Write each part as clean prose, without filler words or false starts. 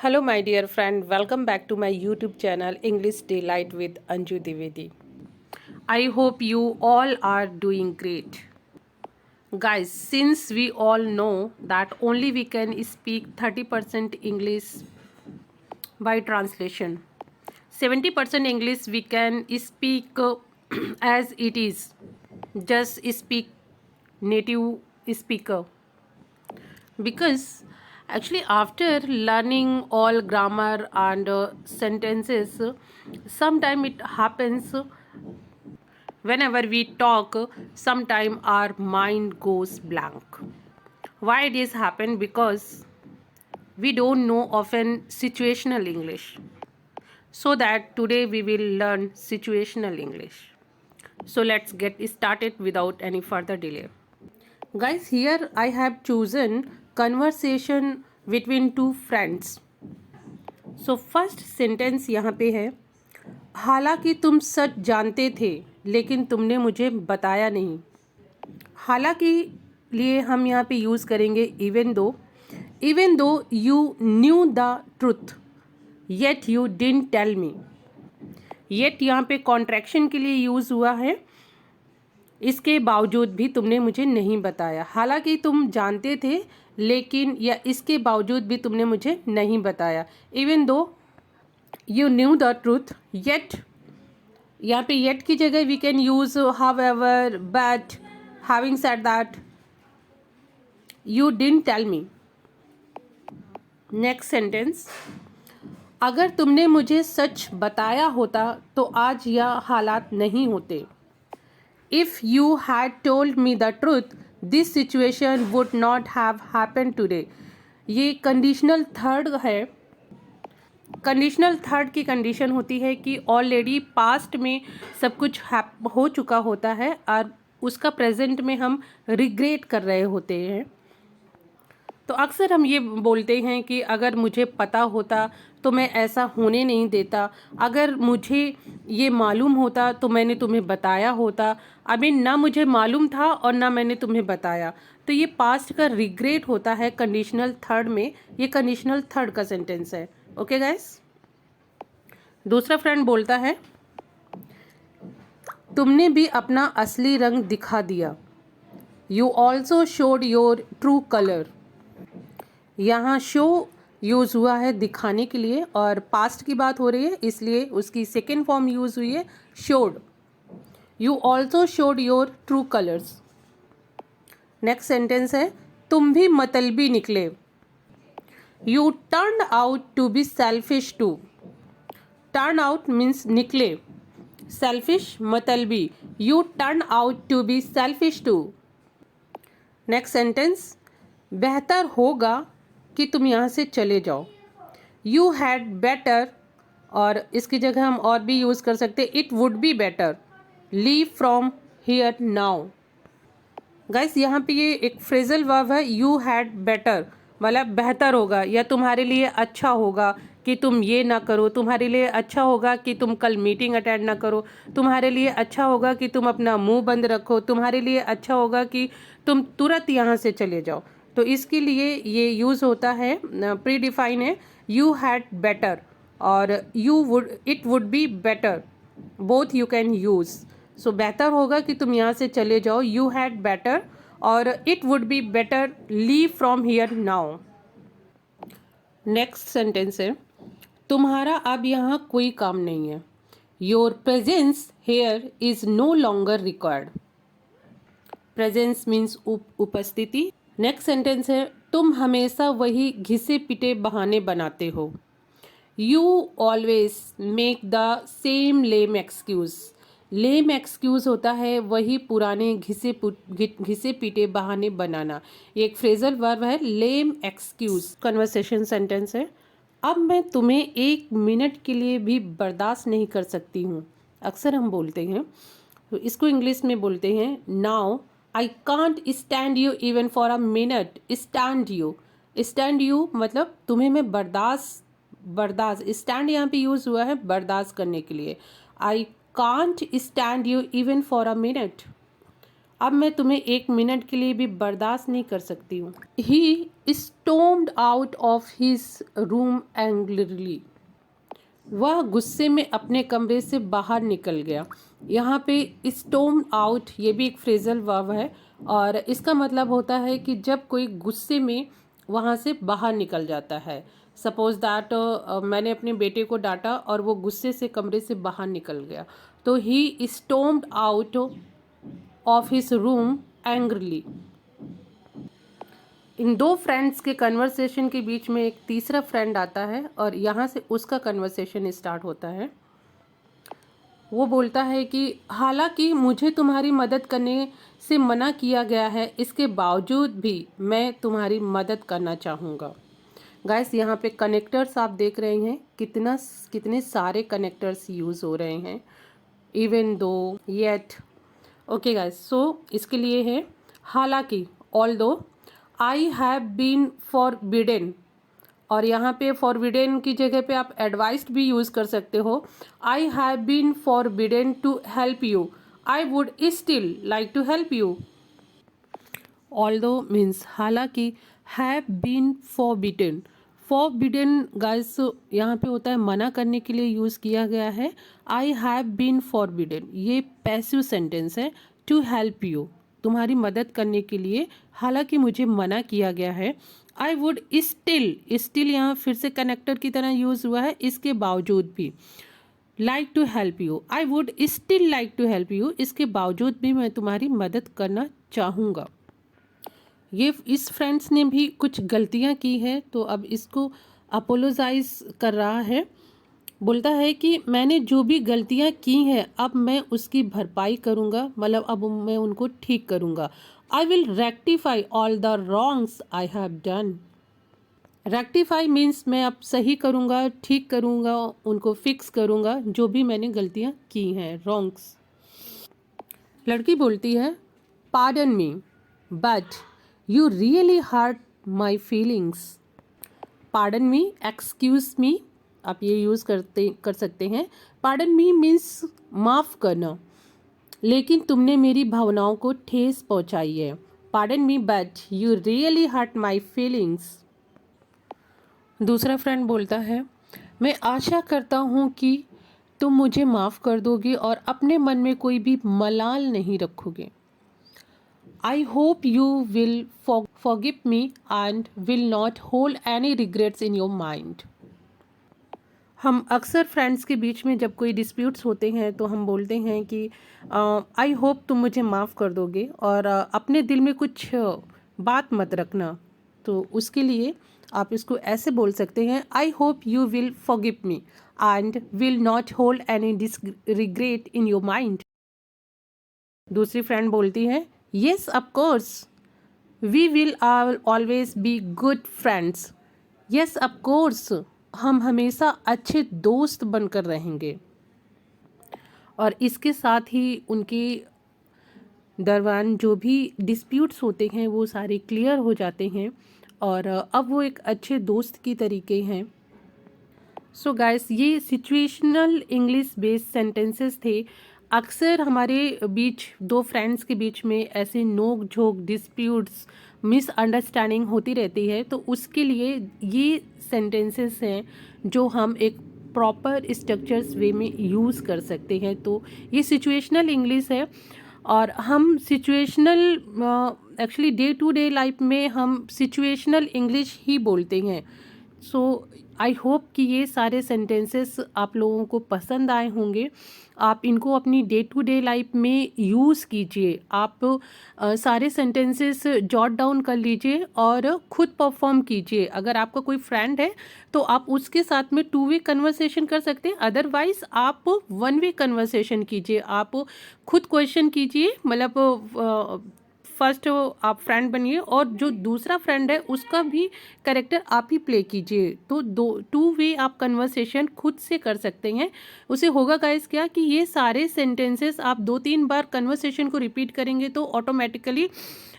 Hello, my dear friend. Welcome back to my YouTube channel English Delight with Anju Divedi. I hope you all are doing great. Guys, since we all know that only we can speak 30% English by translation, 70% English we can speak as it is, just speak native speaker. Because actually after learning all grammar and sentences, sometime it happens whenever we talk, sometime our mind goes blank. Why it is happen? Because we don't know often situational English, so that today we will learn situational English. So let's get started without any further delay. Guys, here I have chosen conversation between two friends. So first sentence यहाँ पे है, हालांकि तुम सच जानते थे लेकिन तुमने मुझे बताया नहीं. हालांकि लिए हम यहाँ पे यूज़ करेंगे even though you knew the truth yet you didn't tell me. yet यहाँ पे कॉन्ट्रैक्शन के लिए यूज़ हुआ है, इसके बावजूद भी तुमने मुझे नहीं बताया. हालांकि तुम जानते थे लेकिन या इसके बावजूद भी तुमने मुझे नहीं बताया. Even though you knew the truth yet, यहाँ पे येट की जगह we can use however, but, having said that, you didn't tell me. Next sentence, अगर तुमने मुझे सच बताया होता तो आज यह हालात नहीं होते. If you had told me the truth, this situation would not have happened today. ये कंडीशनल थर्ड है. कंडीशनल थर्ड की कंडीशन होती है कि ऑलरेडी पास्ट में सब कुछ हो चुका होता है और उसका प्रेजेंट में हम रिग्रेट कर रहे होते हैं. तो अक्सर हम ये बोलते हैं कि अगर मुझे पता होता तो मैं ऐसा होने नहीं देता, अगर मुझे ये मालूम होता तो मैंने तुम्हें बताया होता. अभी ना मुझे मालूम था और ना मैंने तुम्हें बताया. तो ये पास्ट का रिग्रेट होता है कंडीशनल थर्ड में. ये कंडीशनल थर्ड का सेंटेंस है. Okay guys. दूसरा फ्रेंड बोलता है, तुमने भी अपना असली रंग दिखा दिया. You also showed your true colour. यहाँ शो यूज़ हुआ है दिखाने के लिए और पास्ट की बात हो रही है, इसलिए उसकी सेकेंड फॉर्म यूज़ हुई है showed. You also showed your true colours. Next sentence है, तुम भी मतलबी निकले. You turn out to be selfish too. Turn out means निकले, सेल्फिश मतलबी. You turn out to be selfish too. Next sentence, बेहतर होगा कि तुम यहाँ से चले जाओ. यू हैड बेटर, और इसकी जगह हम और भी यूज़ कर सकते, it would be better. Leave from here now. Guys, यहाँ पे ये एक फ्रेजल वर्ब है, यू हैड बेटर, मतलब बेहतर होगा या तुम्हारे लिए अच्छा होगा कि तुम ये ना करो, तुम्हारे लिए अच्छा होगा कि तुम कल मीटिंग अटेंड ना करो, तुम्हारे लिए अच्छा होगा कि तुम अपना मुंह बंद रखो, तुम्हारे लिए अच्छा होगा कि तुम तुरंत यहाँ से चले जाओ. तो इसके लिए ये यूज़ होता है, प्री डिफाइन है, यू हैड बेटर और it would be better. Both you can use. So बेहतर होगा कि तुम यहाँ से चले जाओ, यू हैड बेटर, और it would be better, leave from here now. Next sentence है, तुम्हारा अब यहाँ कोई काम नहीं है. Your presence here is no longer required. Presence means उपस्थिति. नेक्स्ट सेंटेंस है, तुम हमेशा वही घिसे पिटे बहाने बनाते हो. You always make the same lame excuse. Lame excuse होता है वही पुराने घिसे पीटे बहाने बनाना. ये एक फ्रेजल वर्ब है, लेम एक्सक्यूज. कन्वर्सेशन सेंटेंस है, अब मैं तुम्हें 1 मिनट के लिए भी बर्दाश्त नहीं कर सकती हूँ. अक्सर हम बोलते हैं, तो इसको इंग्लिश में बोलते हैं, now I can't stand you even for a minute. Stand you, stand you मतलब तुम्हें मैं बर्दाश्त, स्टैंड यहाँ पे यूज़ हुआ है बर्दाश्त करने के लिए. I can't stand you even for a minute. अब मैं तुम्हें 1 मिनट के लिए भी बर्दाश्त नहीं कर सकती हूँ। He stormed out of his room angrily. वह गुस्से में अपने कमरे से बाहर निकल गया। यहाँ पे स्टॉर्म आउट ये भी एक फ्रेजल वर्ब है और इसका मतलब होता है कि जब कोई गुस्से में वहाँ से बाहर निकल जाता है। सपोज दैट मैंने अपने बेटे को डांटा और वो गुस्से से कमरे से बाहर निकल गया, तो he stormed out of his room angrily. इन दो फ्रेंड्स के कन्वर्सेशन के बीच में एक तीसरा फ्रेंड आता है और यहाँ से उसका कन्वर्सेशन स्टार्ट होता है। वो बोलता है कि हालांकि मुझे तुम्हारी मदद करने से मना किया गया है, इसके बावजूद भी मैं तुम्हारी मदद करना चाहूँगा। गाइस, यहाँ पे कनेक्टर्स आप देख रहे हैं, कितने सारे कनेक्टर्स यूज़ हो रहे हैं। Even though, yet. Okay guys, सो इसके लिए है हालांकि, although I have been forbidden, और यहाँ पे फॉरबिडेन की जगह पे आप एडवाइस्ड भी यूज़ कर सकते हो। I have been forbidden to help you, I would still like to help you. Although means हालांकि, have been forbidden. Forbidden guys यहाँ पे होता है मना करने के लिए यूज़ किया गया है। आई हैव बीन फॉरबिडेन ये पैसिव सेंटेंस है। टू हेल्प यू तुम्हारी मदद करने के लिए हालांकि मुझे मना किया गया है। आई वुड स्टिल यहाँ फिर से कनेक्टर की तरह यूज़ हुआ है, इसके बावजूद भी। Like to help you, I would still like to help you, इसके बावजूद भी मैं तुम्हारी मदद करना चाहूँगा। ये इस फ्रेंड्स ने भी कुछ गलतियाँ की है तो अब इसको अपोलोजाइज कर रहा है। बोलता है कि मैंने जो भी गलतियाँ की हैं अब मैं उसकी भरपाई करूँगा, मतलब अब मैं उनको ठीक करूँगा। I will rectify all the wrongs I have done. Rectify means मैं अब सही करूँगा, ठीक करूँगा, उनको फिक्स करूँगा जो भी मैंने गलतियाँ की हैं, रॉन्ग्स। लड़की बोलती है pardon me but you really hurt my feelings. Pardon me, excuse me आप ये यूज़ कर सकते हैं। पार्डन मी मीन्स माफ़ करना, लेकिन तुमने मेरी भावनाओं को ठेस पहुंचाई है। Pardon me but you really hurt my feelings. दूसरा फ्रेंड बोलता है मैं आशा करता हूँ कि तुम मुझे माफ़ कर दोगे और अपने मन में कोई भी मलाल नहीं रखोगे। आई hope you will forgive me and will not hold any regrets in your mind. हम अक्सर फ्रेंड्स के बीच में जब कोई डिस्प्यूट्स होते हैं तो हम बोलते हैं कि आई होप तुम मुझे माफ़ कर दोगे और अपने दिल में कुछ बात मत रखना। तो उसके लिए आप इसको ऐसे बोल सकते हैं I hope you will forgive me and will not hold any regret in your mind. दूसरी फ्रेंड बोलती है yes of course we will always be good friends. Yes of course हम हमेशा अच्छे दोस्त बनकर रहेंगे। और इसके साथ ही उनके दरमियान जो भी डिस्प्यूट्स होते हैं वो सारे क्लियर हो जाते हैं और अब वो एक अच्छे दोस्त की तरीके हैं। सो गाइस, ये सिचुएशनल इंग्लिश बेस्ड सेंटेंसेस थे। अक्सर हमारे बीच दो फ्रेंड्स के बीच में ऐसे नोक झोंक, डिस्प्यूट्स, मिसअंडरस्टैंडिंग होती रहती है, तो उसके लिए ये सेंटेंसेस हैं जो हम एक प्रॉपर स्ट्रक्चर्स वे में यूज़ कर सकते हैं। तो ये सिचुएशनल इंग्लिश है और हम situational actually day to day life में हम सिचुएशनल इंग्लिश ही बोलते हैं। सो आई होप कि ये सारे सेंटेंसेस आप लोगों को पसंद आए होंगे। आप इनको अपनी डे टू डे लाइफ में यूज़ कीजिए। आप सारे सेंटेंसेस जॉट डाउन कर लीजिए और खुद परफॉर्म कीजिए। अगर आपका कोई फ्रेंड है तो आप उसके साथ में 2 वे कन्वर्सेशन कर सकते हैं, अदरवाइज़ आप 1 वे कन्वर्सेशन कीजिए। आप खुद क्वेश्चन कीजिए, मतलब फर्स्ट आप फ्रेंड बनिए और जो दूसरा फ्रेंड है उसका भी कैरेक्टर आप ही प्ले कीजिए। तो 2 वे आप कन्वर्सेशन खुद से कर सकते हैं। उसे होगा गाइस क्या कि ये सारे सेंटेंसेस आप 2-3 बार कन्वर्सेशन को रिपीट करेंगे तो ऑटोमेटिकली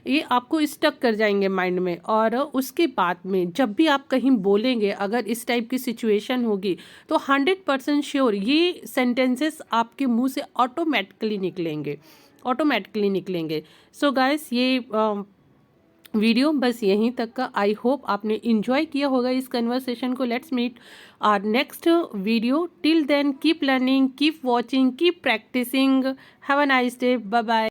ये आपको स्टक कर जाएंगे माइंड में। और उसके बाद में जब भी आप कहीं बोलेंगे, अगर इस टाइप की सिचुएशन होगी तो 100% श्योर ये सेंटेंसेस आपके मुंह से ऑटोमेटिकली निकलेंगे। ऑटोमेटिकली निकलेंगे। सो गाइस ये वीडियो बस यहीं तक का। आई होप आपने इंजॉय किया होगा इस कन्वर्सेशन को। Let's meet our next video. Till then keep learning, keep watching, keep practising. Have a nice day. Bye bye.